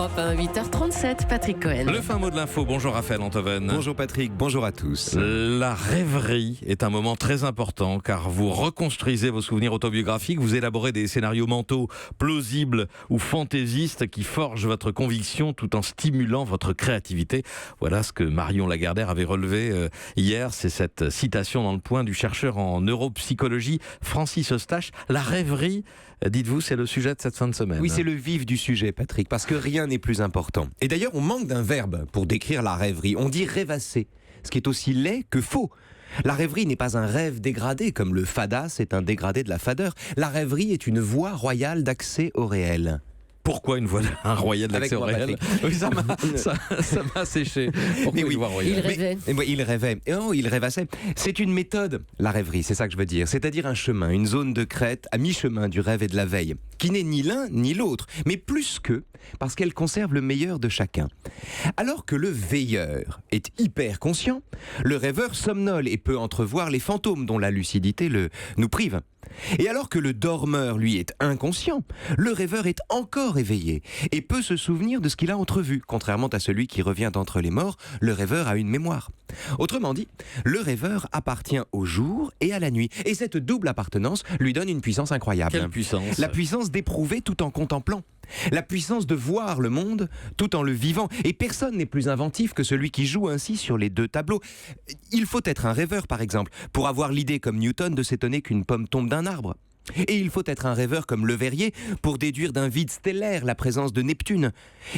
Europe 1, 8h37, Patrick Cohen. Le fin mot de l'info. Bonjour Raphaël Antoven. Bonjour Patrick, bonjour à tous. La rêverie est un moment très important car vous reconstruisez vos souvenirs autobiographiques, vous élaborez des scénarios mentaux plausibles ou fantaisistes qui forgent votre conviction tout en stimulant votre créativité. Voilà ce que Marion Lagardère avait relevé hier. C'est cette citation dans Le Point du chercheur en neuropsychologie Francis Eustache. La rêverie, dites-vous, c'est le sujet de cette fin de semaine. Oui, c'est le vif du sujet, Patrick, parce que rien n'est plus important. Et d'ailleurs, on manque d'un verbe pour décrire la rêverie. On dit rêvasser, ce qui est aussi laid que faux. La rêverie n'est pas un rêve dégradé, comme le fadas est un dégradé de la fadeur. La rêverie est une voie royale d'accès au réel. Pourquoi une voie royale d'accès au réel? Oui, ça m'a séché. Pourquoi une voie royale? Il rêvait. Il rêvassait. C'est une méthode, la rêverie, c'est ça que je veux dire. C'est-à-dire un chemin, une zone de crête à mi-chemin du rêve et de la veille, qui n'est ni l'un ni l'autre, mais plus que, parce qu'elle conserve le meilleur de chacun. Alors que le veilleur est hyper conscient, le rêveur somnole et peut entrevoir les fantômes dont la lucidité nous prive. Et alors que le dormeur, lui, est inconscient, le rêveur est encore éveillé et peut se souvenir de ce qu'il a entrevu. Contrairement à celui qui revient d'entre les morts, le rêveur a une mémoire. Autrement dit, le rêveur appartient au jour et à la nuit. Et cette double appartenance lui donne une puissance incroyable. Quelle puissance? La puissance d'éprouver tout en contemplant. La puissance de voir le monde tout en le vivant. Et personne n'est plus inventif que celui qui joue ainsi sur les deux tableaux. Il faut être un rêveur, par exemple, pour avoir l'idée comme Newton de s'étonner qu'une pomme tombe d'un arbre. Et il faut être un rêveur comme Le Verrier pour déduire d'un vide stellaire la présence de Neptune.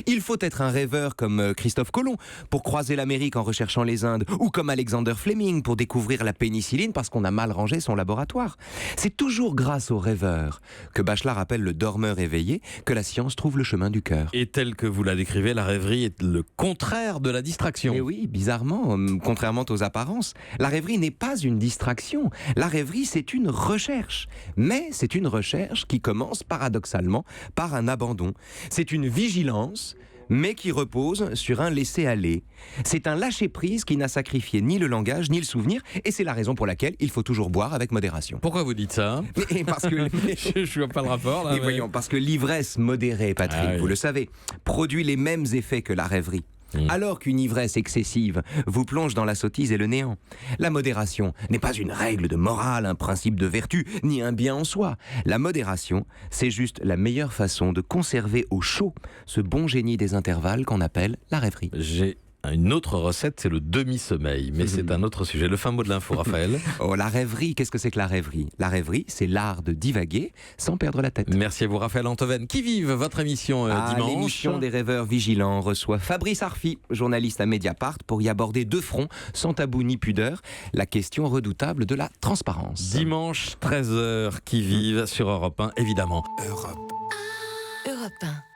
Il faut être un rêveur comme Christophe Colomb pour croiser l'Amérique en recherchant les Indes, ou comme Alexander Fleming pour découvrir la pénicilline parce qu'on a mal rangé son laboratoire. C'est toujours grâce aux rêveurs, que Bachelard appelle le dormeur éveillé, que la science trouve le chemin du cœur. Et tel que vous la décrivez, la rêverie est le contraire de la distraction. Et oui, bizarrement, contrairement aux apparences, la rêverie n'est pas une distraction. La rêverie, c'est une recherche. Mais c'est une recherche qui commence paradoxalement par un abandon. C'est une vigilance, mais qui repose sur un laisser-aller. C'est un lâcher-prise qui n'a sacrifié ni le langage ni le souvenir, et c'est la raison pour laquelle il faut toujours boire avec modération. Pourquoi vous dites ça? Parce que je vois pas le rapport là. Voyons, parce que l'ivresse modérée, Patrick, vous le savez, produit les mêmes effets que la rêverie. Alors qu'une ivresse excessive vous plonge dans la sottise et le néant. La modération n'est pas une règle de morale, un principe de vertu, ni un bien en soi. La modération, c'est juste la meilleure façon de conserver au chaud ce bon génie des intervalles qu'on appelle la rêverie. J'ai une autre recette, c'est le demi-sommeil, mais c'est un autre sujet. Le fin mot de l'info, Raphaël. Oh, la rêverie, qu'est-ce que c'est que la rêverie? La rêverie, c'est l'art de divaguer sans perdre la tête. Merci à vous, Raphaël Antoven. Qui vive votre émission dimanche? L'émission des rêveurs vigilants reçoit Fabrice Arfi, journaliste à Mediapart, pour y aborder de front, sans tabou ni pudeur, la question redoutable de la transparence. Dimanche, 13h, qui vive sur Europe 1, évidemment. Europe 1.